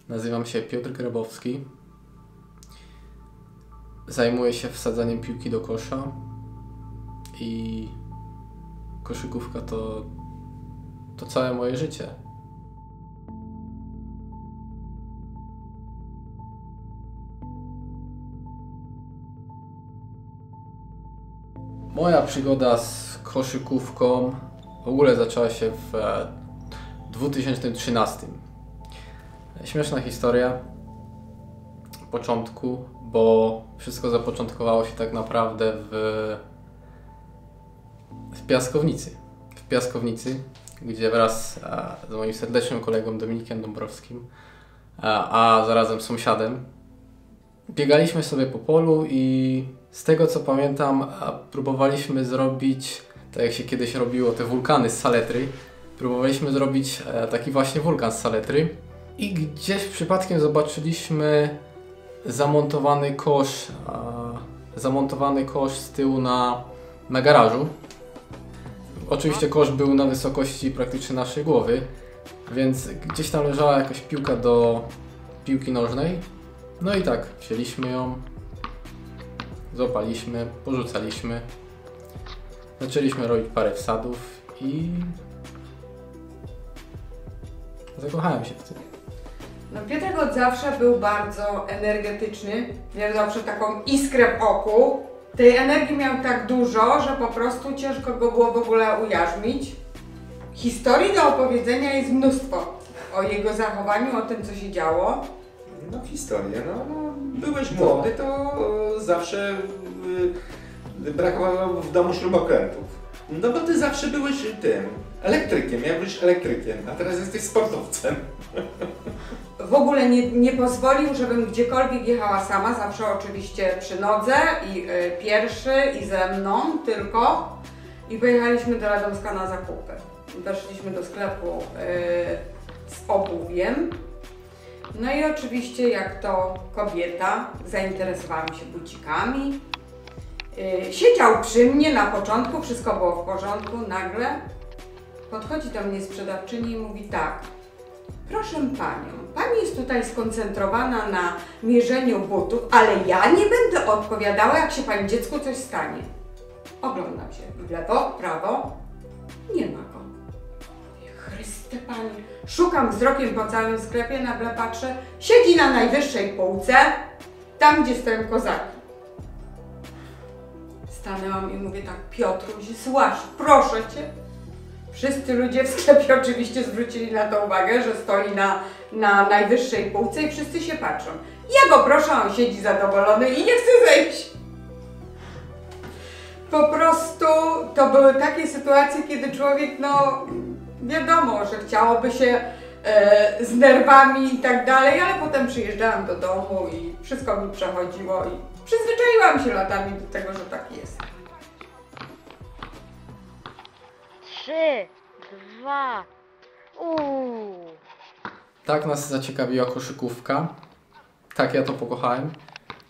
Nazywam się Piotr Grabowski. Zajmuję się wsadzaniem piłki do kosza i koszykówka to całe moje życie. Moja przygoda z koszykówką w ogóle zaczęła się w 2013. Śmieszna historia początku, bo wszystko zapoczątkowało się tak naprawdę w piaskownicy. W piaskownicy, gdzie wraz z moim serdecznym kolegą Dominikiem Dąbrowskim, a zarazem sąsiadem, biegaliśmy sobie po polu i z tego co pamiętam, próbowaliśmy zrobić, tak jak się kiedyś robiło te wulkany z saletry, próbowaliśmy zrobić taki właśnie wulkan z saletry i gdzieś przypadkiem zobaczyliśmy zamontowany kosz z tyłu na garażu. Oczywiście kosz był na wysokości praktycznie naszej głowy, więc gdzieś tam leżała jakaś piłka do piłki nożnej. No i tak, wzięliśmy ją, złapaliśmy, porzucaliśmy, zaczęliśmy robić parę wsadów i zakochałem się w tym. No Piotrek od zawsze był bardzo energetyczny, miał zawsze taką iskrę w oku. Tej energii miał tak dużo, że po prostu ciężko go było w ogóle ujarzmić. Historii do opowiedzenia jest mnóstwo o jego zachowaniu, o tym co się działo. No historię, byłeś młody, to zawsze brakowało w domu śrubokrętów. No bo ty zawsze byłeś tym, elektrykiem, miałeś być elektrykiem, a teraz jesteś sportowcem. W ogóle nie pozwolił, żebym gdziekolwiek jechała sama, zawsze oczywiście przy nodze i pierwszy i ze mną tylko. I pojechaliśmy do Radomska na zakupy. Weszliśmy do sklepu z obuwiem. No i oczywiście jak to kobieta zainteresowałam się bucikami. Siedział przy mnie na początku, wszystko było w porządku, nagle podchodzi do mnie sprzedawczyni i mówi tak: proszę panią, pani jest tutaj skoncentrowana na mierzeniu butów, ale ja nie będę odpowiadała, jak się pani dziecku coś stanie. Oglądam się w lewo, w prawo, nie ma go. Mówię, Chryste Pani, szukam wzrokiem po całym sklepie, nagle patrzę, siedzi na najwyższej półce, tam gdzie stoją kozaki. Stanęłam i mówię tak: Piotruś, złaź, proszę Cię. Wszyscy ludzie w sklepie oczywiście zwrócili na to uwagę, że stoi na najwyższej półce i wszyscy się patrzą. Ja go proszę, on siedzi zadowolony i nie chce zejść. Po prostu to były takie sytuacje, kiedy człowiek, wiadomo, że chciałoby się z nerwami i tak dalej, ale potem przyjeżdżałam do domu i wszystko mi przechodziło i przyzwyczaiłam się latami do tego, że tak jest. 3, 2, Tak nas zaciekawiła koszykówka, tak ja to pokochałem,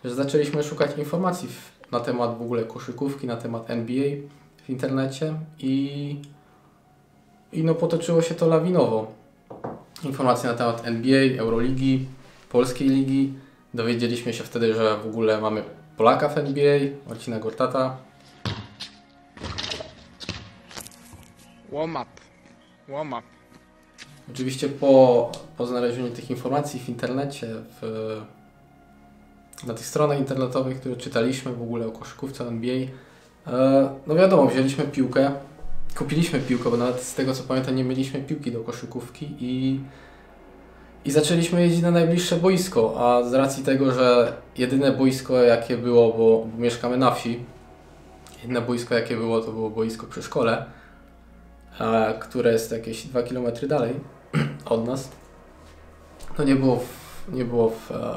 że zaczęliśmy szukać informacji na temat w ogóle koszykówki, na temat NBA w internecie i potoczyło się to lawinowo. Informacje na temat NBA, Euroligi, Polskiej Ligi. Dowiedzieliśmy się wtedy, że w ogóle mamy Polaka w NBA, Marcina Gortata. Warm up. Oczywiście po znalezieniu tych informacji w internecie, na tych stronach internetowych, które czytaliśmy w ogóle o koszykówce NBA, no wiadomo, wzięliśmy piłkę, kupiliśmy piłkę, bo nawet z tego co pamiętam nie mieliśmy piłki do koszykówki i zaczęliśmy jeździć na najbliższe boisko, a z racji tego, że jedyne boisko jakie było, bo mieszkamy na wsi, jedyne boisko jakie było, to było boisko przy szkole, które jest jakieś 2 km dalej od nas, to nie było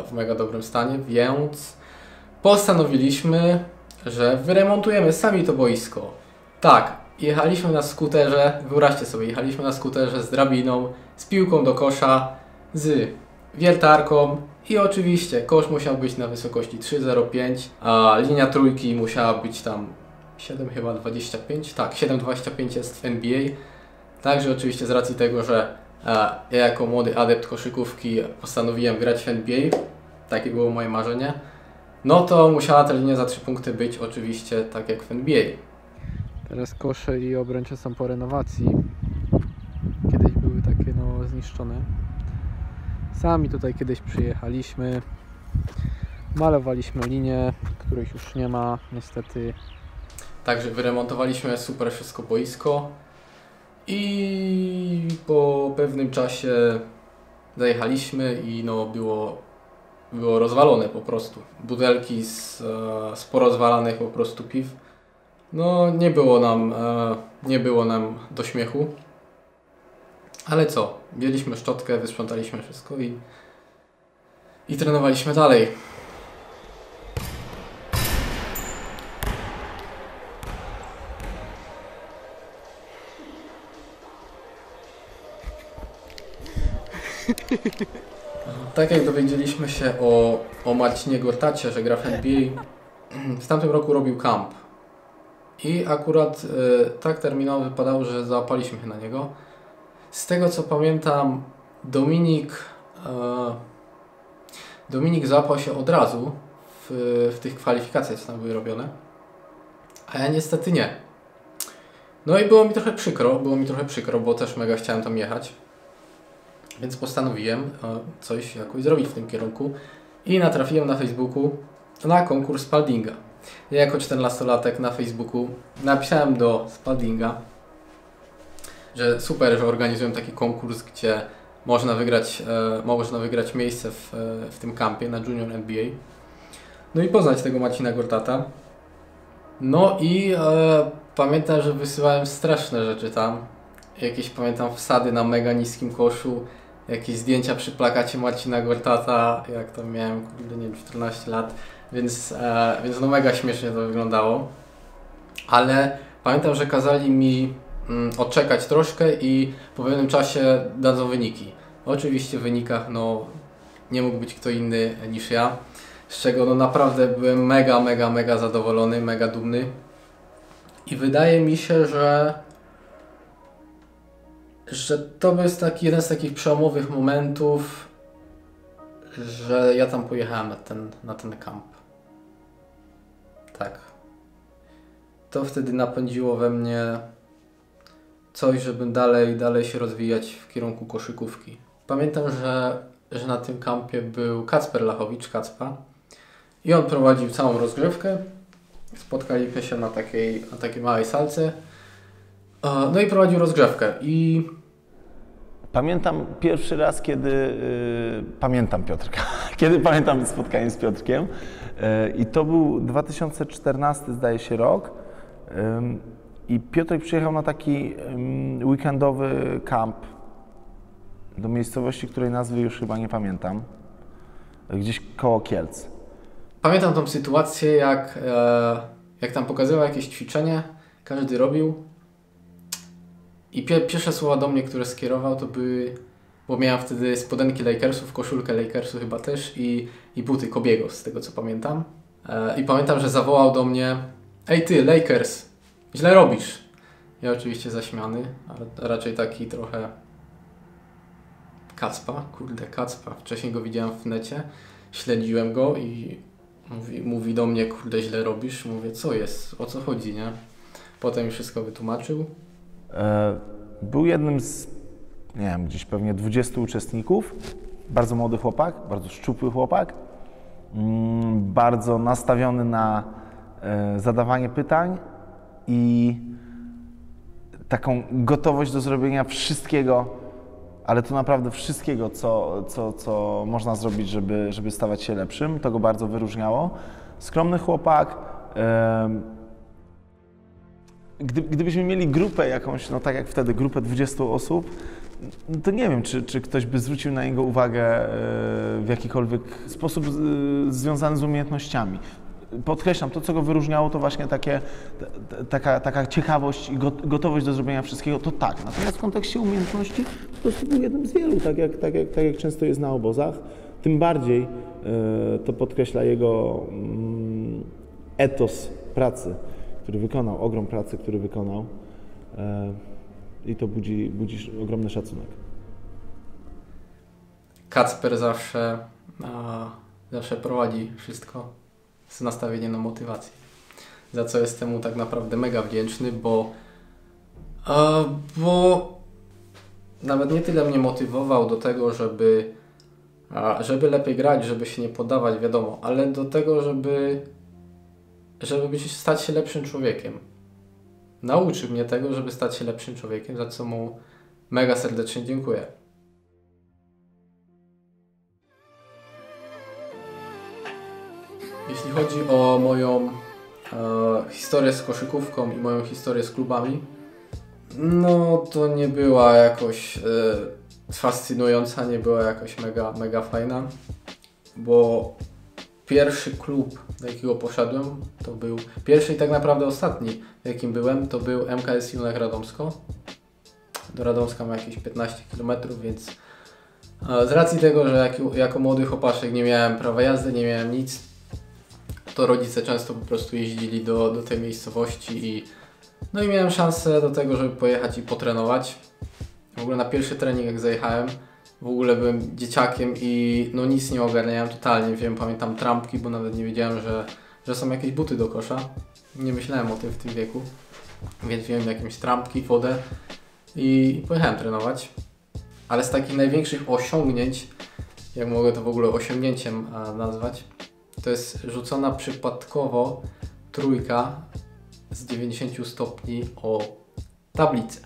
w mega dobrym stanie, więc postanowiliśmy, że wyremontujemy sami to boisko. Tak, jechaliśmy na skuterze, wyobraźcie sobie, jechaliśmy na skuterze z drabiną, z piłką do kosza, z wiertarką i oczywiście kosz musiał być na wysokości 3,05, a linia trójki musiała być tam 7,25, tak, 7,25 jest w NBA. Także oczywiście z racji tego, że Ja jako młody adept koszykówki postanowiłem grać w NBA, takie było moje marzenie, no to musiała ta linia za 3 punkty być oczywiście tak jak w NBA. Teraz kosze i obręcze są po renowacji. Kiedyś były takie zniszczone. Sami tutaj kiedyś przyjechaliśmy, malowaliśmy linię, których już nie ma niestety. Także wyremontowaliśmy super wszystko boisko i po pewnym czasie zajechaliśmy i było rozwalone po prostu. Butelki z porozwalanych po prostu piw. Nie było nam do śmiechu. Ale co? Wzięliśmy szczotkę, wysprzątaliśmy wszystko i trenowaliśmy dalej. Tak jak dowiedzieliśmy się o Marcinie Gortacie, że gra w NBA, w tamtym roku robił camp. I akurat tak terminowo wypadało, że załapaliśmy się na niego. Z tego co pamiętam, Dominik załapał się od razu w tych kwalifikacjach, co tam były robione, a ja niestety nie. No i było mi trochę przykro, bo też mega chciałem tam jechać. Więc postanowiłem coś jakoś zrobić w tym kierunku i natrafiłem na Facebooku na konkurs Spaldinga. Ja jako 14-latek na Facebooku napisałem do Spaldinga, że super, że organizują taki konkurs, gdzie można wygrać miejsce w tym kampie na Junior NBA. No i poznać tego Marcina Gortata. No i pamiętam, że wysyłałem straszne rzeczy tam. Jakieś pamiętam wsady na mega niskim koszu, jakieś zdjęcia przy plakacie Marcina Gortata, jak tam miałem, nie wiem, 14 lat, więc mega śmiesznie to wyglądało. Ale pamiętam, że kazali mi odczekać troszkę i po pewnym czasie dadzą wyniki. Oczywiście w wynikach nie mógł być kto inny niż ja, z czego naprawdę byłem mega zadowolony, mega dumny. I wydaje mi się, że to był jeden z takich przełomowych momentów, że ja tam pojechałem na ten kamp. Tak. To wtedy napędziło we mnie coś, żebym dalej się rozwijać w kierunku koszykówki. Pamiętam, że na tym kampie był Kacper Lachowicz, Kacpa, i on prowadził całą rozgrzewkę. Spotkaliśmy się na takiej małej salce. No i prowadził rozgrzewkę i... Pamiętam pierwszy raz, kiedy pamiętam Piotrka, kiedy pamiętam spotkanie z Piotrkiem i to był 2014, zdaje się, rok i Piotrek przyjechał na taki weekendowy kamp do miejscowości, której nazwy już chyba nie pamiętam, gdzieś koło Kielc. Pamiętam tą sytuację, jak tam pokazywał jakieś ćwiczenie, każdy robił. I pierwsze słowa do mnie, które skierował, to były, bo miałem wtedy spodenki Lakersów, koszulkę Lakersu chyba też i buty Kobiego, z tego co pamiętam. I pamiętam, że zawołał do mnie: "Ej ty, Lakers, źle robisz". Ja oczywiście zaśmiany, ale raczej taki trochę Kacpa. Wcześniej go widziałem w necie, śledziłem go i mówi do mnie: "Kurde, źle robisz". Mówię: "Co jest? O co chodzi, nie?". Potem mi wszystko wytłumaczył. Był jednym z, nie wiem, gdzieś pewnie 20 uczestników. Bardzo młody chłopak, bardzo szczupły chłopak. Bardzo nastawiony na zadawanie pytań i taką gotowość do zrobienia wszystkiego, ale to naprawdę wszystkiego, co można zrobić, żeby stawać się lepszym. To go bardzo wyróżniało. Skromny chłopak. Gdybyśmy mieli grupę jakąś, no tak jak wtedy, grupę 20 osób, to nie wiem, czy ktoś by zwrócił na niego uwagę w jakikolwiek sposób związany z umiejętnościami. Podkreślam, to co go wyróżniało, to właśnie taka ciekawość i gotowość do zrobienia wszystkiego, to tak. Natomiast w kontekście umiejętności po prostu był jednym z wielu, tak jak często jest na obozach. Tym bardziej to podkreśla jego etos pracy, który wykonał, ogrom pracy, który wykonał i to budzi ogromny szacunek. Kacper zawsze prowadzi wszystko z nastawieniem na motywację. Za co jestem mu tak naprawdę mega wdzięczny, bo nawet nie tyle mnie motywował do tego, żeby lepiej grać, żeby się nie poddawać, wiadomo, ale do tego, żeby stać się lepszym człowiekiem. Nauczył mnie tego, żeby stać się lepszym człowiekiem, za co mu mega serdecznie dziękuję. Jeśli chodzi o moją historię z koszykówką i moją historię z klubami, no to nie była jakoś fascynująca, nie była jakoś mega fajna, bo pierwszy klub, do jakiego poszedłem, to był pierwszy i tak naprawdę ostatni, w jakim byłem, to był MKS Junak Radomsko. Do Radomska ma jakieś 15 km, więc z racji tego, że jako młody chłopaszek nie miałem prawa jazdy, nie miałem nic, to rodzice często po prostu jeździli do tej miejscowości no i miałem szansę do tego, żeby pojechać i potrenować. W ogóle na pierwszy trening jak zajechałem, w ogóle byłem dzieciakiem i no nic nie ogarniałem totalnie. Pamiętam trampki, bo nawet nie wiedziałem, że są jakieś buty do kosza. Nie myślałem o tym w tym wieku, więc wziąłem jakieś trampki, wodę i pojechałem trenować. Ale z takich największych osiągnięć, jak mogę to w ogóle osiągnięciem nazwać, to jest rzucona przypadkowo trójka z 90 stopni o tablicę.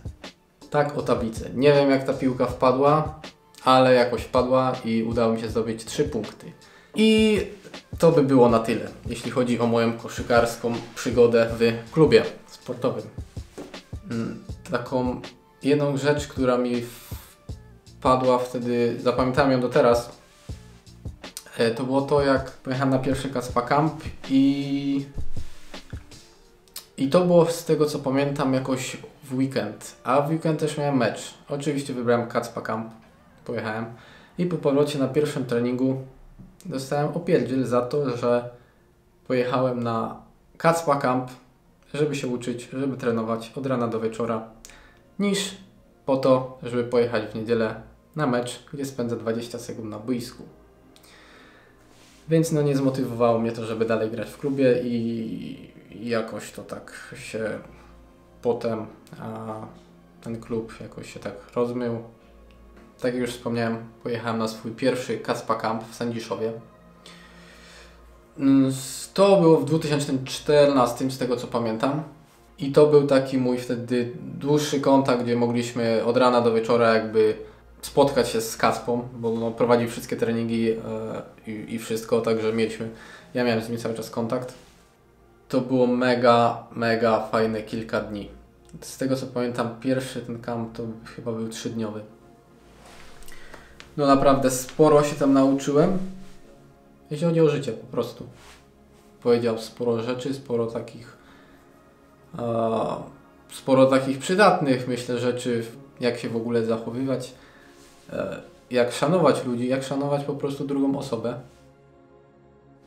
Tak, o tablicę. Nie wiem jak ta piłka wpadła, ale jakoś wpadła i udało mi się zdobyć 3 punkty. I to by było na tyle, jeśli chodzi o moją koszykarską przygodę w klubie sportowym. Taką jedną rzecz, która mi wpadła wtedy, zapamiętałem ją do teraz, to było to, jak pojechałem na pierwszy Kacpa Camp i to było, z tego co pamiętam, jakoś w weekend, a w weekend też miałem mecz. Oczywiście wybrałem Kacpa Camp, pojechałem i po powrocie na pierwszym treningu dostałem opierdziel za to, że pojechałem na Kacpa Camp, żeby się uczyć, żeby trenować od rana do wieczora, niż po to, żeby pojechać w niedzielę na mecz, gdzie spędzę 20 sekund na boisku. Więc no nie zmotywowało mnie to, żeby dalej grać w klubie i jakoś to tak się potem ten klub jakoś się tak rozmył. Tak jak już wspomniałem, pojechałem na swój pierwszy Kacpa Camp w Sędziszowie. To było w 2014, z tego co pamiętam. I to był taki mój wtedy dłuższy kontakt, gdzie mogliśmy od rana do wieczora jakby spotkać się z Kacpą, bo no, prowadził wszystkie treningi i wszystko, także ja miałem z nim cały czas kontakt. To było mega fajne kilka dni. Z tego co pamiętam, pierwszy ten camp to chyba był 3-dniowy. No naprawdę sporo się tam nauczyłem, jeśli chodzi o życie po prostu. Powiedział sporo rzeczy, sporo takich przydatnych, myślę, rzeczy, jak się w ogóle zachowywać, jak szanować ludzi, jak szanować po prostu drugą osobę.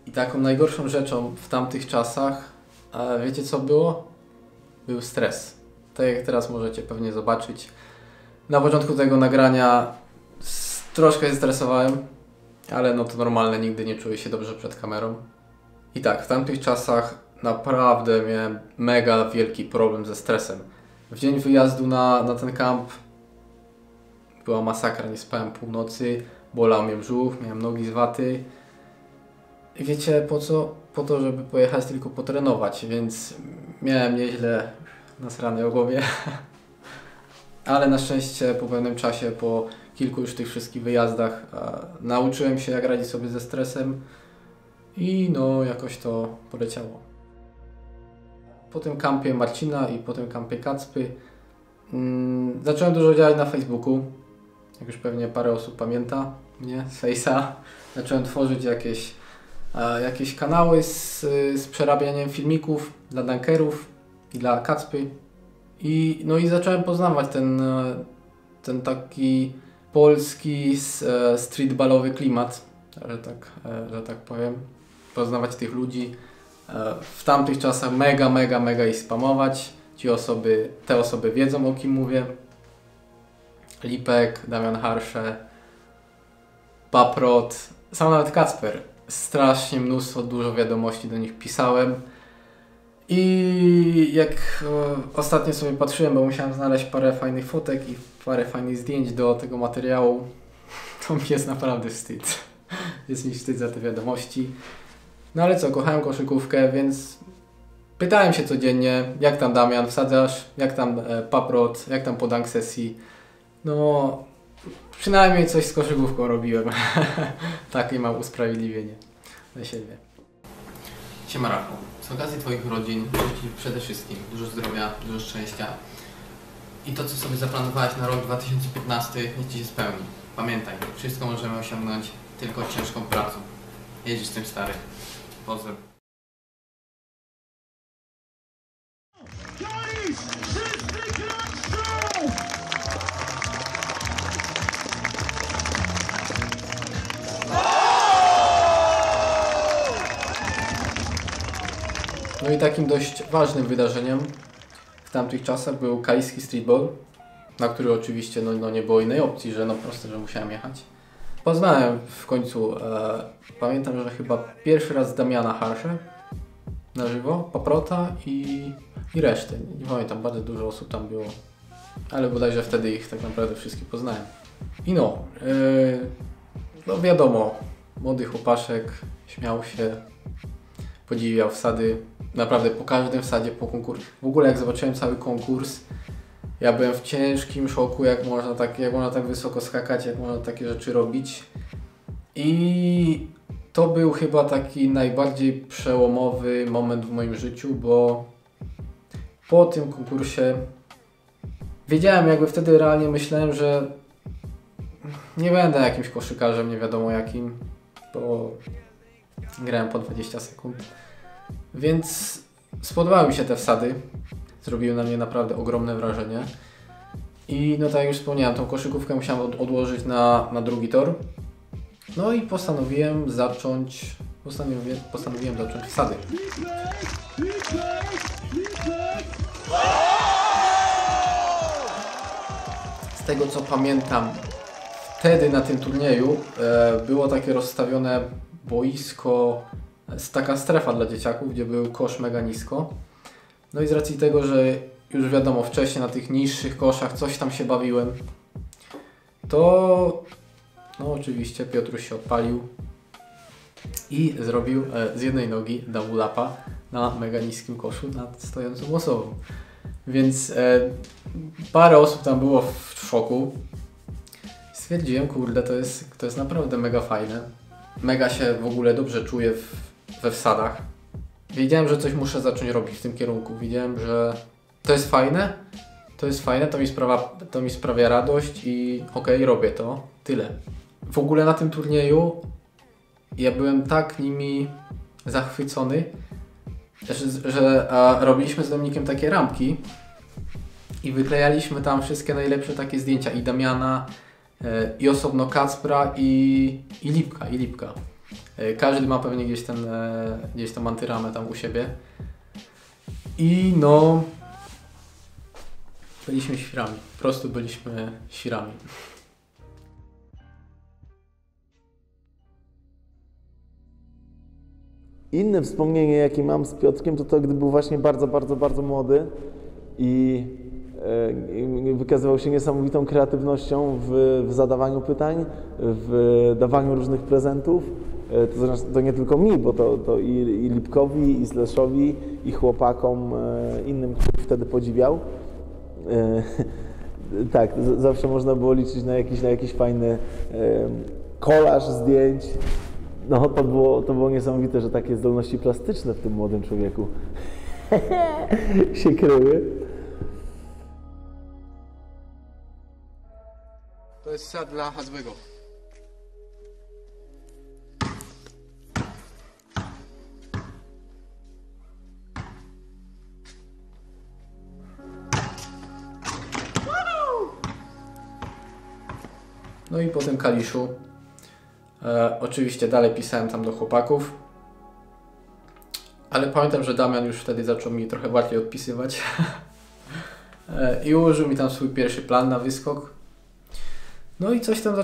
I taką najgorszą rzeczą w tamtych czasach, wiecie co było? Był stres. Tak jak teraz możecie pewnie zobaczyć. Na początku tego nagrania troszkę się stresowałem, ale no to normalne, nigdy nie czuję się dobrze przed kamerą. I tak, w tamtych czasach naprawdę miałem mega wielki problem ze stresem. W dzień wyjazdu na ten kamp była masakra, nie spałem północy, bolał mnie brzuch, miałem nogi z waty. I wiecie po co? Po to, żeby pojechać tylko potrenować, więc miałem nieźle nasrane o głowie. Ale na szczęście po pewnym czasie, po kilku już tych wszystkich wyjazdach nauczyłem się jak radzić sobie ze stresem i no jakoś to poleciało. Po tym kampie Marcina i po tym kampie Kacpy zacząłem dużo działać na Facebooku. Jak już pewnie parę osób pamięta mnie z Face'a. Zacząłem tworzyć jakieś kanały z przerabianiem filmików dla dunkerów i dla Kacpy. I zacząłem poznawać ten taki polski streetballowy klimat, że tak powiem. Poznawać tych ludzi. W tamtych czasach mega ich spamować. Te osoby wiedzą, o kim mówię. Lipek, Damian Harsze, Paprot, sam nawet Kacper. Strasznie mnóstwo, dużo wiadomości do nich pisałem. I jak ostatnio sobie patrzyłem, bo musiałem znaleźć parę fajnych fotek i parę fajnych zdjęć do tego materiału, to mi jest naprawdę wstyd. Jest mi wstyd za te wiadomości. No ale co, kochałem koszykówkę, więc pytałem się codziennie, jak tam Damian, wsadzasz, jak tam Paprot, jak tam po dunk sesji. No, przynajmniej coś z koszykówką robiłem. Takie mam usprawiedliwienie dla siebie. Siema Rafał, z okazji Twoich urodzin życzę Ci przede wszystkim dużo zdrowia, dużo szczęścia i to, co sobie zaplanowałeś na rok 2015, niech Ci się spełni. Pamiętaj, wszystko możemy osiągnąć tylko ciężką pracą. Jedziesz z tym, stary. Pozdro. No i takim dość ważnym wydarzeniem w tamtych czasach był kaliski streetball, na który oczywiście no nie było innej opcji, że no proste, że musiałem jechać. Poznałem w końcu, pamiętam, że chyba pierwszy raz Damiana Harsze na żywo, Paprota i resztę. Nie pamiętam, bardzo dużo osób tam było, ale bodajże wtedy ich tak naprawdę wszystkich poznałem. I no wiadomo, młody chłopaszek, śmiał się, podziwiał wsady, naprawdę po każdym wsadzie, po konkursie. W ogóle jak zobaczyłem cały konkurs, ja byłem w ciężkim szoku, jak można tak wysoko skakać, jak można takie rzeczy robić. I to był chyba taki najbardziej przełomowy moment w moim życiu, bo po tym konkursie wiedziałem, jakby wtedy realnie myślałem, że nie będę jakimś koszykarzem, nie wiadomo jakim, bo grałem po 20 sekund. Więc spodobały mi się te wsady. Zrobiły na mnie naprawdę ogromne wrażenie. I no tak jak już wspomniałem, tą koszykówkę musiałem odłożyć na drugi tor. No i postanowiłem zacząć wsady. Z tego co pamiętam, wtedy na tym turnieju było takie rozstawione boisko, taka strefa dla dzieciaków, gdzie był kosz mega nisko. No i z racji tego, że już wiadomo, wcześniej na tych niższych koszach coś tam się bawiłem, to no oczywiście Piotruś się odpalił i zrobił z jednej nogi double upa na mega niskim koszu nad stojącą osobą. Więc parę osób tam było w szoku. Stwierdziłem, kurde, to jest naprawdę mega fajne. Mega się w ogóle dobrze czuję we wsadach. Wiedziałem, że coś muszę zacząć robić w tym kierunku. Wiedziałem, że to jest fajne, to mi sprawia radość i okej, robię to. Tyle. W ogóle na tym turnieju ja byłem tak nimi zachwycony, że robiliśmy z Dominikiem takie rampki i wyklejaliśmy tam wszystkie najlepsze takie zdjęcia i Damiana, i osobno Kacpra i Lipka. Każdy ma pewnie gdzieś tam antyramę tam u siebie. I no byliśmy świrami. Po prostu byliśmy świrami. Inne wspomnienie, jakie mam z Piotrkiem, to gdy był właśnie bardzo młody i wykazywał się niesamowitą kreatywnością w zadawaniu pytań, w dawaniu różnych prezentów. To nie tylko mi, bo to i Lipkowi, i Sleszowi, i chłopakom innym, których wtedy podziwiał. Tak, zawsze można było liczyć na jakiś fajny kolaż zdjęć. No to było niesamowite, że takie zdolności plastyczne w tym młodym człowieku się kryły. To jest sad dla Hazbego. No i po tym kaliszu oczywiście dalej pisałem tam do chłopaków, ale pamiętam, że Damian już wtedy zaczął mi trochę bardziej odpisywać i ułożył mi tam swój pierwszy plan na wyskok. No i coś tam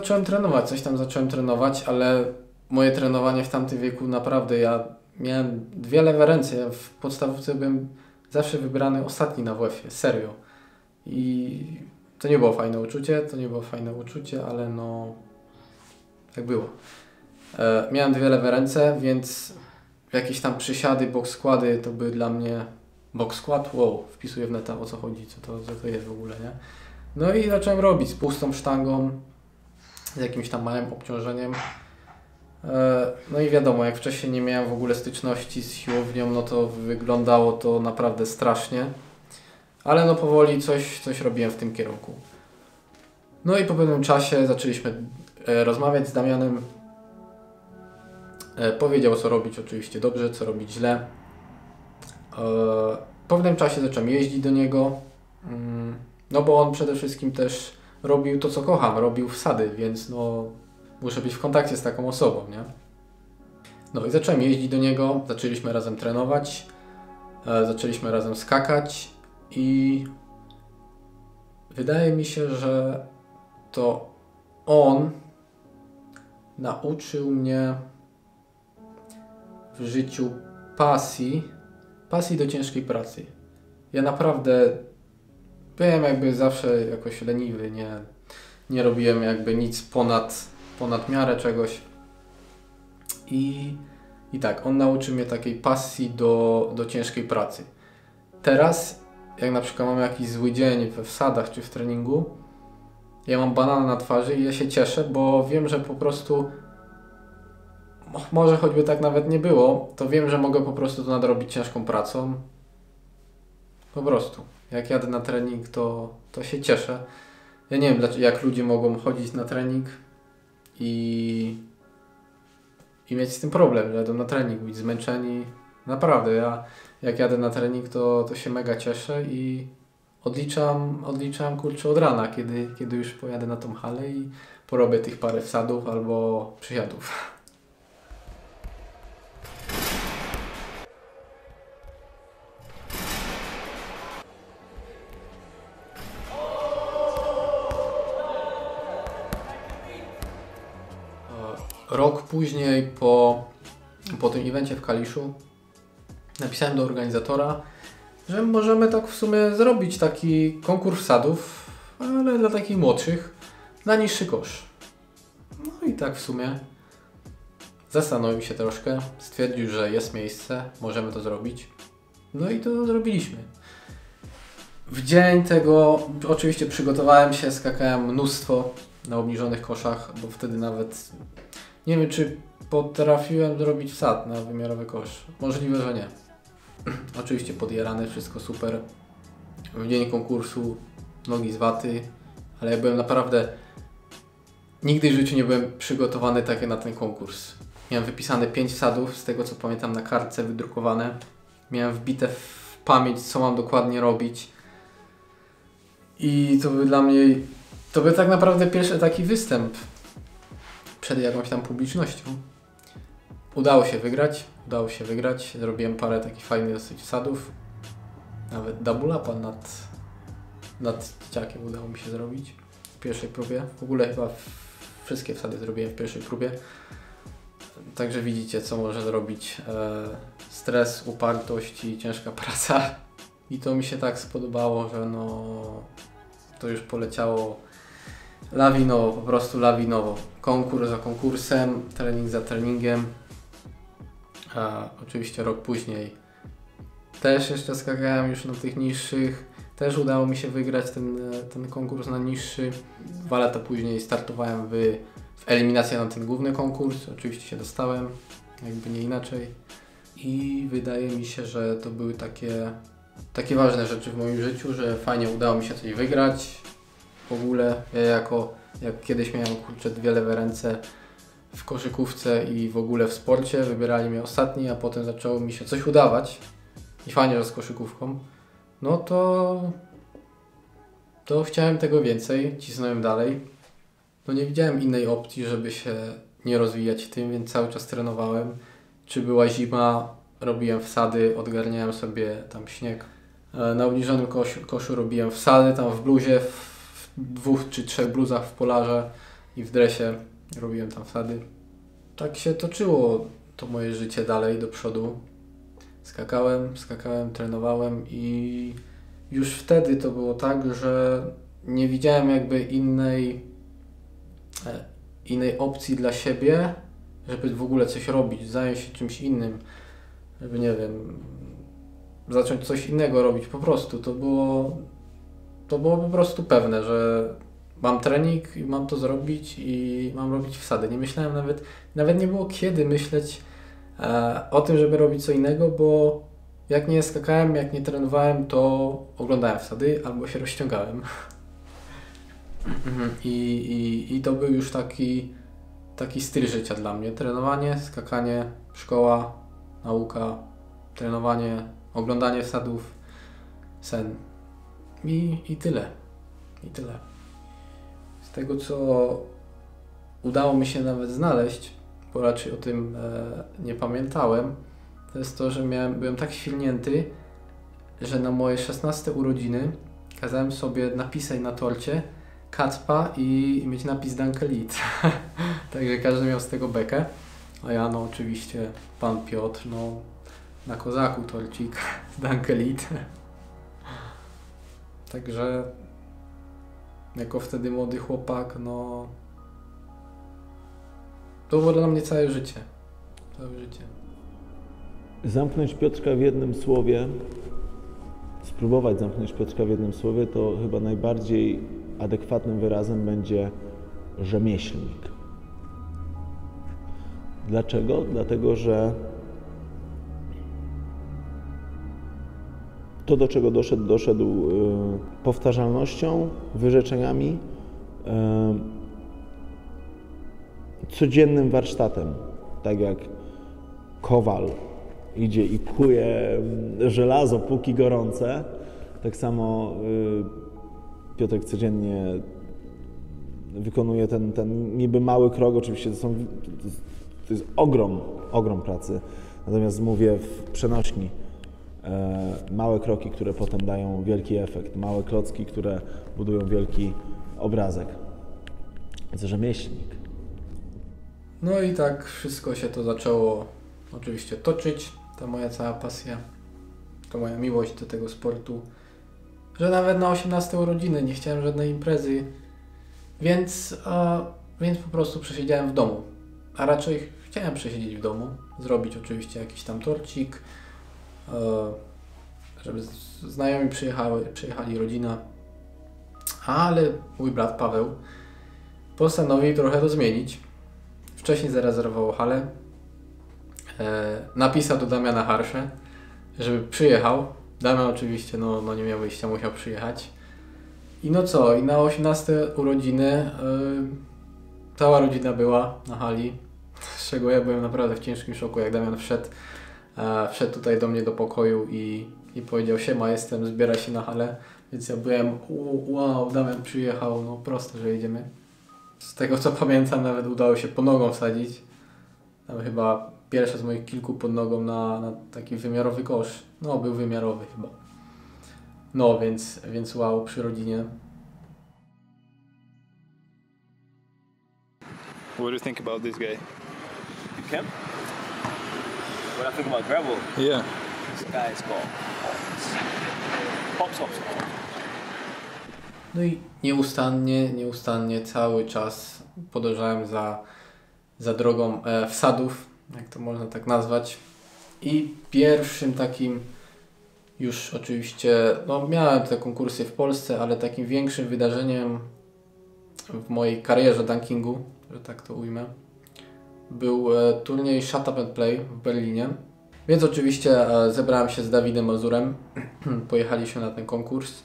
zacząłem trenować, ale moje trenowanie w tamtym wieku naprawdę, ja miałem 2 lewe ręce, ja w podstawówce byłem zawsze wybrany ostatni na WF-ie, serio. I to nie było fajne uczucie, ale no tak było. Miałem 2 lewe ręce, więc jakieś tam przysiady, box składy to były dla mnie... Box skład? Wow, wpisuję w neta, o co chodzi, co to jest w ogóle, nie? No i zacząłem robić z pustą sztangą, z jakimś tam małym obciążeniem. No i wiadomo, jak wcześniej nie miałem w ogóle styczności z siłownią, no to wyglądało to naprawdę strasznie. Ale no powoli coś robiłem w tym kierunku. No i po pewnym czasie zaczęliśmy rozmawiać z Damianem. Powiedział, co robić oczywiście dobrze, co robić źle. Po pewnym czasie zacząłem jeździć do niego. No bo on przede wszystkim też robił to, co kocham, robił wsady, więc no muszę być w kontakcie z taką osobą, nie? No i zacząłem jeździć do niego, zaczęliśmy razem trenować, zaczęliśmy razem skakać i wydaje mi się, że to on nauczył mnie w życiu pasji do ciężkiej pracy. Ja naprawdę byłem jakby zawsze jakoś leniwy, nie robiłem jakby nic ponad miarę czegoś. I tak, on nauczył mnie takiej pasji do ciężkiej pracy. Teraz, jak na przykład mam jakiś zły dzień we wsadach czy w treningu, ja mam banana na twarzy i ja się cieszę, bo wiem, że po prostu może choćby tak nawet nie było, to wiem, że mogę po prostu to nadrobić ciężką pracą. Po prostu. Jak jadę na trening, to się cieszę. Ja nie wiem, jak ludzie mogą chodzić na trening i mieć z tym problem, że jadą na trening, być zmęczeni. Naprawdę, ja jak jadę na trening, to się mega cieszę i odliczam kurczę od rana, kiedy już pojadę na tą halę i porobię tych parę wsadów albo przysiadów. Rok później po tym evencie w Kaliszu napisałem do organizatora, że możemy tak w sumie zrobić taki konkurs wsadów, ale dla takich młodszych, na niższy kosz. No i tak w sumie zastanowił się troszkę, stwierdził, że jest miejsce, możemy to zrobić. No i to zrobiliśmy. W dzień tego oczywiście przygotowałem się, skakałem mnóstwo na obniżonych koszach, bo wtedy nawet nie wiem, czy potrafiłem zrobić wsad na wymiarowy kosz. Możliwe, że nie. Oczywiście podjarane, wszystko super. W dzień konkursu nogi z waty, ale ja byłem naprawdę... Nigdy w życiu nie byłem przygotowany takie na ten konkurs. Miałem wypisane 5 wsadów, z tego co pamiętam na kartce wydrukowane. Miałem wbite w pamięć, co mam dokładnie robić. I to był dla mnie... To był tak naprawdę pierwszy taki występ przed jakąś tam publicznością. Udało się wygrać. Zrobiłem parę takich fajnych dosyć wsadów. Nawet double upa nad dzieciakiem udało mi się zrobić w pierwszej próbie. W ogóle chyba wszystkie wsady zrobiłem w pierwszej próbie. Także widzicie, co może zrobić stres, upartość i ciężka praca. I to mi się tak spodobało, że no to już poleciało lawinowo, po prostu lawinowo. Konkurs za konkursem, trening za treningiem. A oczywiście rok później też jeszcze skakałem już na tych niższych. Też udało mi się wygrać ten konkurs na niższy. 2 lata później startowałem w eliminację na ten główny konkurs. Oczywiście się dostałem, jakby nie inaczej. I wydaje mi się, że to były takie ważne rzeczy w moim życiu, że fajnie udało mi się coś wygrać. W ogóle ja jak kiedyś miałem kurczę 2 lewe ręce w koszykówce i w ogóle w sporcie, wybierali mnie ostatni, a potem zaczęło mi się coś udawać i fajnie, że z koszykówką, no to chciałem tego więcej, cisnąłem dalej. No nie widziałem innej opcji, żeby się nie rozwijać w tym, więc cały czas trenowałem. Czy była zima, robiłem wsady, odgarniałem sobie tam śnieg. Na obniżonym koszu robiłem wsady, tam w bluzie, w 2 czy 3 bluzach w polarze i w dresie robiłem tam wsady. Tak się toczyło to moje życie dalej do przodu. Skakałem, trenowałem i już wtedy to było tak, że nie widziałem jakby innej opcji dla siebie, żeby w ogóle coś robić, zająć się czymś innym, żeby nie wiem, zacząć coś innego robić po prostu. To było po prostu pewne, że mam trening i mam to zrobić i mam robić wsady. Nie myślałem nawet nie było kiedy myśleć o tym, żeby robić co innego, bo jak nie skakałem, jak nie trenowałem, to oglądałem wsady albo się rozciągałem. I to był już taki styl życia dla mnie. Trenowanie, skakanie, szkoła, nauka, trenowanie, oglądanie wsadów, sen. I tyle. Z tego, co udało mi się nawet znaleźć, bo raczej o tym nie pamiętałem, to jest to, że byłem tak świlnięty, że na moje 16 urodziny kazałem sobie napisać na torcie Kacpa i mieć napis Dankelit. Także każdy miał z tego bekę. A ja no oczywiście pan Piotr, no na kozaku torcik z Dankelit. Także jako wtedy młody chłopak, no to było dla mnie całe życie. Zamknąć Piotrka w jednym słowie, spróbować zamknąć Piotrka w jednym słowie, to chyba najbardziej adekwatnym wyrazem będzie rzemieślnik. Dlaczego? Dlatego, że to, do czego doszedł powtarzalnością, wyrzeczeniami, codziennym warsztatem. Tak jak kowal idzie i kuje żelazo, póki gorące, tak samo Piotrek codziennie wykonuje ten niby mały krok. Oczywiście to jest ogrom pracy, natomiast mówię w przenośni. Małe kroki, które potem dają wielki efekt, małe klocki, które budują wielki obrazek. Więc rzemieślnik. No i tak wszystko się to zaczęło oczywiście toczyć, ta moja cała pasja, ta moja miłość do tego sportu, że nawet na 18 urodziny nie chciałem żadnej imprezy, więc po prostu przesiedziałem w domu. A raczej chciałem przesiedzieć w domu, zrobić oczywiście jakiś tam torcik, żeby znajomi przyjechali, rodzina, ale mój brat Paweł postanowił trochę to zmienić. Wcześniej zarezerwował halę, napisał do Damiana Harsze, żeby przyjechał. Damian oczywiście no nie miał wyjścia, musiał przyjechać. I no co, i na 18 urodziny cała rodzina była na hali, z czego ja byłem naprawdę w ciężkim szoku, jak Damian wszedł tutaj do mnie do pokoju i powiedział: siema, jestem, zbiera się na halę. Więc ja byłem, wow, Damian przyjechał, no proste, że jedziemy. Z tego co pamiętam, nawet udało się podnogą wsadzić. Tam chyba pierwsze z moich kilku podnogą na taki wymiarowy kosz. No, był wymiarowy chyba. No, więc wow, przy rodzinie. What do you think about this guy? Him? When I think about gravel, Yeah. this guy is called Hops. No i nieustannie cały czas podążałem za drogą wsadów, jak to można tak nazwać. I pierwszym takim już oczywiście, no miałem te konkursy w Polsce, ale takim większym wydarzeniem w mojej karierze dunkingu, że tak to ujmę, był turniej Shut Up and Play w Berlinie. Więc oczywiście zebrałem się z Dawidem Mazurem, pojechaliśmy na ten konkurs.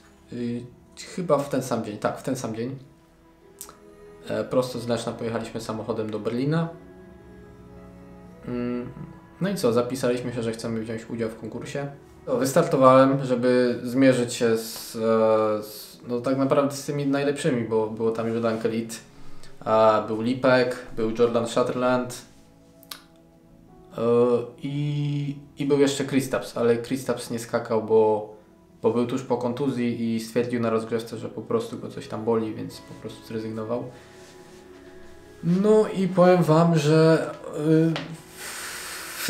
Chyba w ten sam dzień, tak, w ten sam dzień. Prosto z Leszna pojechaliśmy samochodem do Berlina. No i co, zapisaliśmy się, że chcemy wziąć udział w konkursie. Wystartowałem, żeby zmierzyć się no tak naprawdę z tymi najlepszymi, bo było tam już Dankelit, był Lipek, był Jordan Sutherland i był jeszcze Kristaps, ale Kristaps nie skakał, bo bo był tuż po kontuzji i stwierdził na rozgrzewce, że po prostu go coś tam boli, więc po prostu zrezygnował. No i powiem Wam, że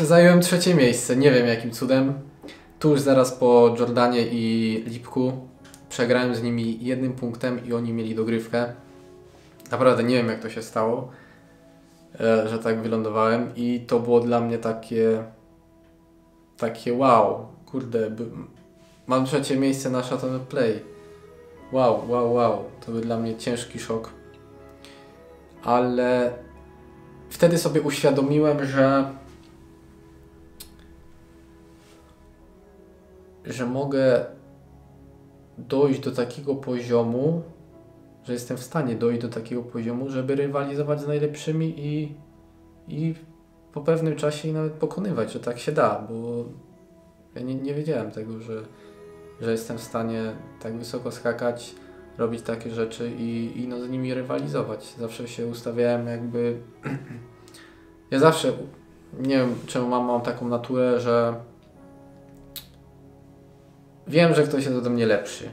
zająłem 3. miejsce, nie wiem jakim cudem. Tuż zaraz po Jordanie i Lipku przegrałem z nimi 1 punktem i oni mieli dogrywkę. Naprawdę nie wiem jak to się stało, że tak wylądowałem i to było dla mnie takie wow, kurde, mam 3. miejsce na Shot on Play. Wow, to był dla mnie ciężki szok. Ale wtedy sobie uświadomiłem, że mogę dojść do takiego poziomu, że jestem w stanie dojść do takiego poziomu, żeby rywalizować z najlepszymi i po pewnym czasie ich nawet pokonywać, że tak się da, bo ja nie wiedziałem tego, że jestem w stanie tak wysoko skakać, robić takie rzeczy i no z nimi rywalizować. Zawsze się ustawiałem jakby... Ja zawsze, nie wiem czemu mam taką naturę, że wiem, że ktoś jest ode mnie lepszy.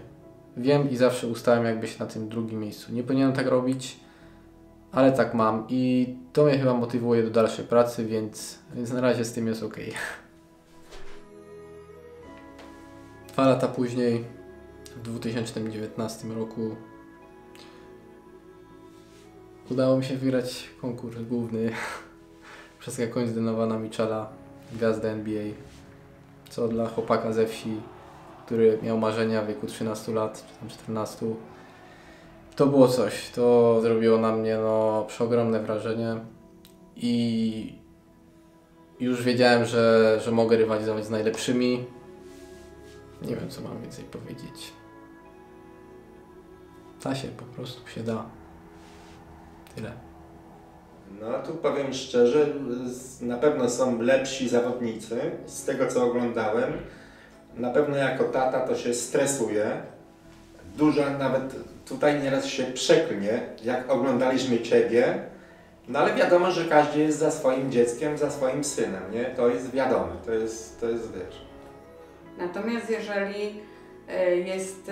Wiem i zawsze ustałem jakby się na tym 2. miejscu. Nie powinienem tak robić, ale tak mam i to mnie chyba motywuje do dalszej pracy, więc na razie z tym jest ok. 2 lata później, w 2019 roku, udało mi się wygrać konkurs główny przeskakując Donowana Mitchella, gwiazdę NBA, co dla chłopaka ze wsi, który miał marzenia w wieku 13 lat, czy tam 14, to było coś. To zrobiło na mnie przeogromne wrażenie i już wiedziałem, że mogę rywalizować z najlepszymi. Nie wiem, co mam więcej powiedzieć. Da się, po prostu się da. Tyle. No tu powiem szczerze, na pewno są lepsi zawodnicy, z tego co oglądałem. Na pewno jako tata to się stresuje. Dużo nawet tutaj nieraz się przeklnie, jak oglądaliśmy Ciebie. No ale wiadomo, że każdy jest za swoim dzieckiem, za swoim synem, nie? To jest wiadome, to jest wiesz. Natomiast jeżeli jest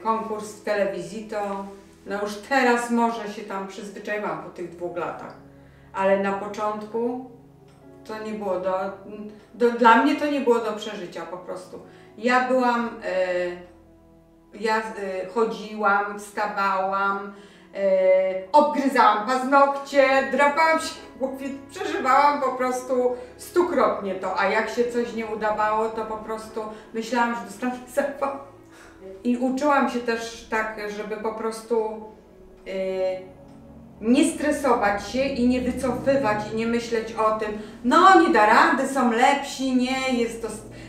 konkurs w telewizji, to no już teraz może się tam przyzwyczaiłam po tych 2 latach. Ale na początku to nie było dla mnie to nie było do przeżycia po prostu. Ja byłam, chodziłam, wstawałam, obgryzałam paznokcie, drapałam się w głowie, przeżywałam po prostu 100-krotnie to, a jak się coś nie udawało, to po prostu myślałam, że dostanę zawał. I uczyłam się też tak, żeby po prostu nie stresować się i nie wycofywać i nie myśleć o tym, no nie da rady, są lepsi, nie, jest to,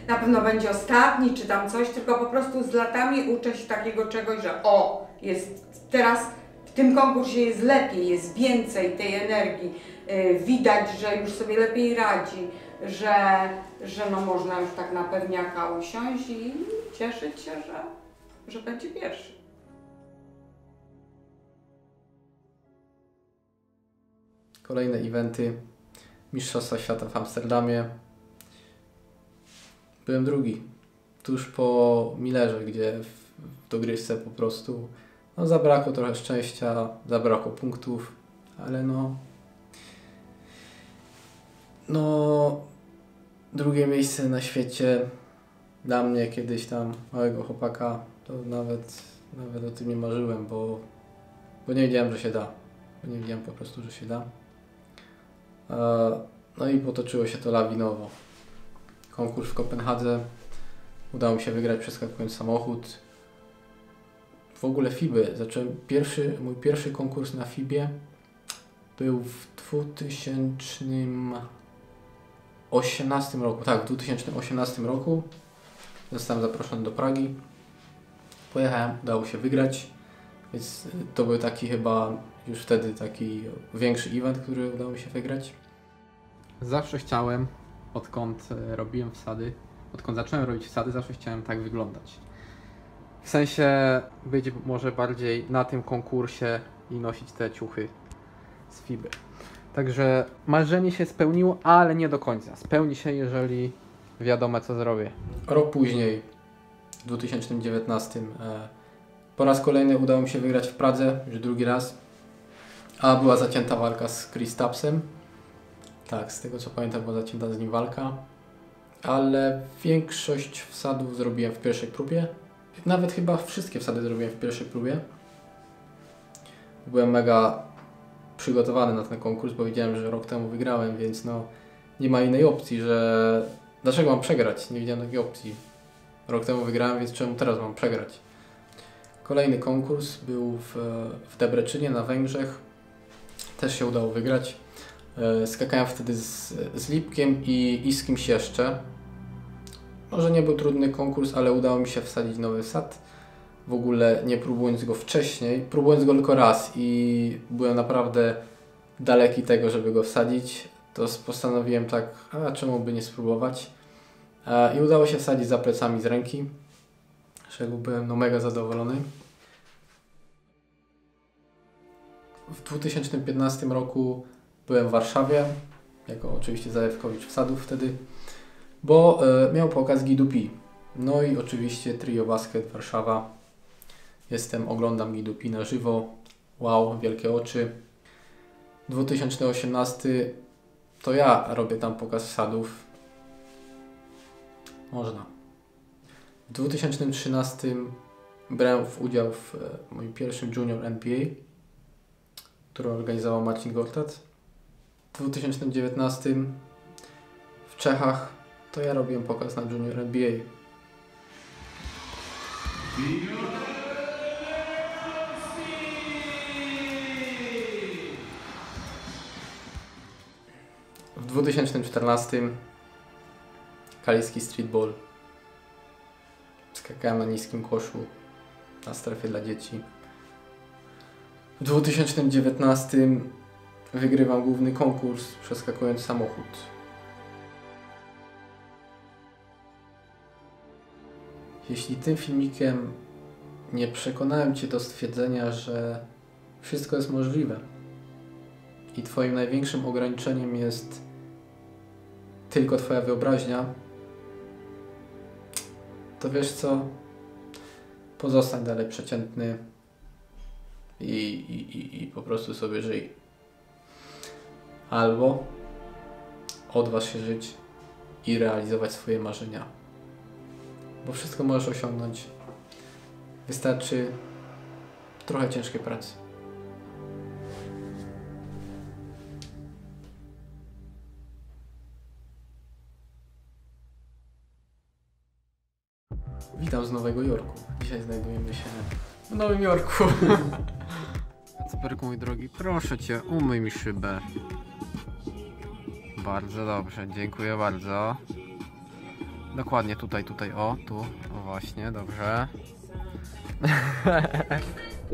na pewno będzie ostatni czy tam coś, tylko po prostu z latami uczę się takiego czegoś, że jest teraz w tym konkursie jest lepiej, jest więcej tej energii, widać, że już sobie lepiej radzi, że no można już tak na pewniaka usiąść i cieszyć się, że będzie pierwszy. Kolejne eventy. Mistrzostwa Świata w Amsterdamie. Byłem 2. Tuż po Millerze, gdzie w dogrywce po prostu zabrakło trochę szczęścia, zabrakło punktów, ale drugie miejsce na świecie dla mnie kiedyś tam małego chłopaka, to nawet o tym nie marzyłem, bo nie wiedziałem, że się da. Bo nie wiedziałem po prostu, że się da. No i potoczyło się to lawinowo. Konkurs w Kopenhadze. Udało mi się wygrać przeskakując samochód. W ogóle FIBY. Mój pierwszy konkurs na FIBie był w 2018 roku. Tak, w 2018 roku zostałem zaproszony do Pragi. Pojechałem, udało się wygrać. Więc to był taki chyba już wtedy taki większy event, który udało mi się wygrać. Zawsze chciałem, odkąd zacząłem robić wsady, zawsze chciałem tak wyglądać. W sensie być może bardziej na tym konkursie i nosić te ciuchy z FIBy. Także marzenie się spełniło, ale nie do końca. Spełni się, jeżeli wiadomo co zrobię. Rok później 2019. Po raz kolejny udało mi się wygrać w Pradze, już drugi raz. A była zacięta walka z Kristapsem. Tak, z tego co pamiętam była zacięta z nim walka. Ale większość wsadów zrobiłem w pierwszej próbie. Nawet chyba wszystkie wsady zrobiłem w pierwszej próbie. Byłem mega przygotowany na ten konkurs, bo wiedziałem, że rok temu wygrałem, więc no nie ma innej opcji, że... Dlaczego mam przegrać? Nie widziałem takiej opcji. Rok temu wygrałem, więc czemu teraz mam przegrać? Kolejny konkurs był w Debreczynie na Węgrzech. Też się udało wygrać. Skakałem wtedy z Lipkiem i z kimś jeszcze. Może nie był trudny konkurs, ale udało mi się wsadzić nowy wsad. W ogóle nie próbując go wcześniej. Próbując go tylko raz i byłem naprawdę daleki tego, żeby go wsadzić. To postanowiłem tak, a czemu by nie spróbować. I udało się wsadzić za plecami z ręki. Z czego byłem no mega zadowolony. W 2015 roku byłem w Warszawie, jako oczywiście zalewkowicz wsadów wtedy, bo miał pokaz Guidupi. No i oczywiście Trio Basket Warszawa. Oglądam Guidupi na żywo. Wow, wielkie oczy. 2018 to ja robię tam pokaz wsadów. Można. W 2013 brałem udział w moim pierwszym Junior NBA, który organizował Marcin Gortat. W 2019 w Czechach to ja robiłem pokaz na Junior NBA. W 2014 kaliski streetball. Skakałem na niskim koszu na strefie dla dzieci. W 2019 wygrywam główny konkurs przeskakując samochód. Jeśli tym filmikiem nie przekonałem Cię do stwierdzenia, że wszystko jest możliwe i Twoim największym ograniczeniem jest tylko Twoja wyobraźnia, to wiesz co? Pozostań dalej przeciętny i po prostu sobie żyj. Albo odważ się żyć i realizować swoje marzenia. Bo wszystko możesz osiągnąć. Wystarczy trochę ciężkiej pracy. Witam z Nowego Jorku. Dzisiaj znajdujemy się w Nowym Jorku. Kacperku, mój drogi, proszę Cię, umyj mi szybę. Bardzo dobrze, dziękuję bardzo. Dokładnie tutaj, o, tu, o właśnie, dobrze.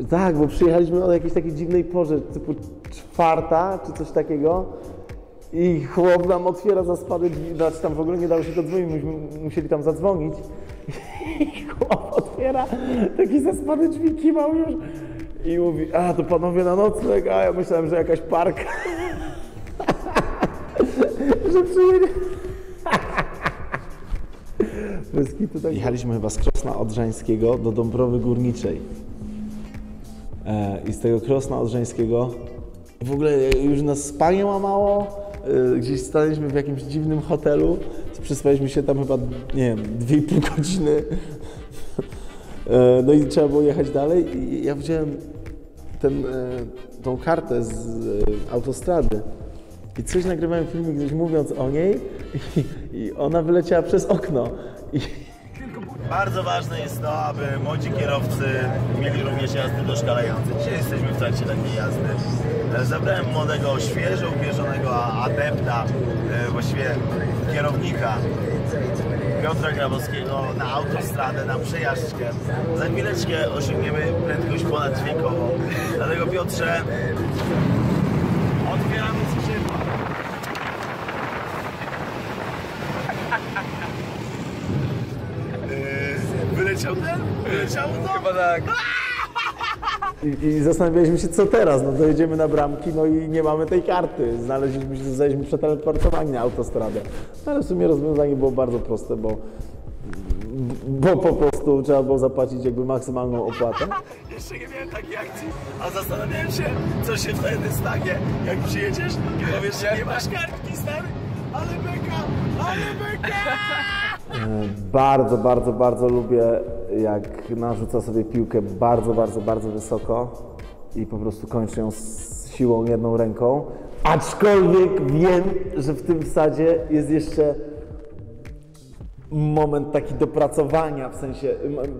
Tak, bo przyjechaliśmy o jakiejś takiej dziwnej porze, typu 4 czy coś takiego. I chłop nam otwiera zaspane drzwi, znaczy tam w ogóle nie dało się dodzwonić, myśmy musieli tam zadzwonić. I chłop otwiera takie zaspane drzwi, kiwał już i mówi, a to panowie na nocleg, a ja myślałem, że jakaś parka. Że przyjedzie. Jechaliśmy chyba z Krosna Odrzańskiego do Dąbrowy Górniczej. I z tego Krosna Odrzańskiego w ogóle już nas spanie łamało. Gdzieś stanęliśmy w jakimś dziwnym hotelu. Przespaliśmy się tam chyba, nie wiem, 2,5 godziny. No i trzeba było jechać dalej. I ja wziąłem tą kartę z autostrady. I coś nagrywałem filmik, gdzieś mówiąc o niej i ona wyleciała przez okno. Bardzo ważne jest to, aby młodzi kierowcy mieli również jazdy doszkalające. Dzisiaj jesteśmy w trakcie takiej jazdy. Zabrałem młodego, świeżo ubierzonego adepta, właściwie kierownika Piotra Grabowskiego na autostradę, na przejażdżkę. Za chwileczkę osiągniemy prędkość ponaddźwiękową. Dlatego Piotrze, otwieramy skrzydła. Wyleciał ten? Wyleciał to? Chyba tak. I zastanawialiśmy się, co teraz, no dojedziemy na bramki, no i nie mamy tej karty. Zostaliśmy przeteleportowani na autostradę. No ale w sumie rozwiązanie było bardzo proste, bo bo po prostu trzeba było zapłacić jakby maksymalną opłatę. Jeszcze nie miałem takiej akcji, a zastanawiałem się, co się wtedy stanie, jak przyjedziesz i powiesz, że nie masz kartki, stary, ale beka, ale beka! Bardzo, bardzo, bardzo lubię, jak narzuca sobie piłkę bardzo, bardzo, bardzo wysoko i po prostu kończy ją z siłą jedną ręką. Aczkolwiek wiem, że w tym wsadzie jest jeszcze moment taki dopracowania, w sensie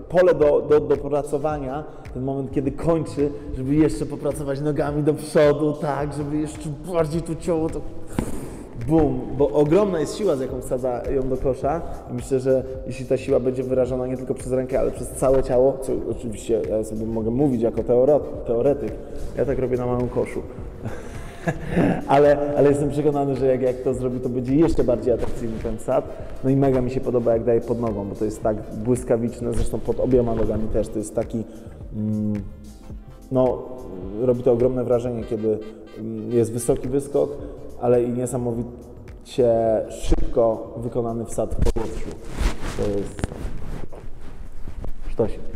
pole do dopracowania, ten moment, kiedy kończy, żeby jeszcze popracować nogami do przodu, tak, żeby jeszcze bardziej tu ciało to bum, bo ogromna jest siła, z jaką wsadza ją do kosza i myślę, że jeśli ta siła będzie wyrażona nie tylko przez rękę, ale przez całe ciało, co oczywiście ja sobie mogę mówić jako teoretyk, ja tak robię na małym koszu. ale jestem przekonany, że jak to zrobi, to będzie jeszcze bardziej atrakcyjny ten wsad. No i mega mi się podoba, jak daje pod nogą, bo to jest tak błyskawiczne, zresztą pod obiema nogami też, to jest taki, no, robi to ogromne wrażenie, kiedy jest wysoki wyskok, ale i niesamowicie szybko wykonany wsad w powietrzu. To jest sztosik.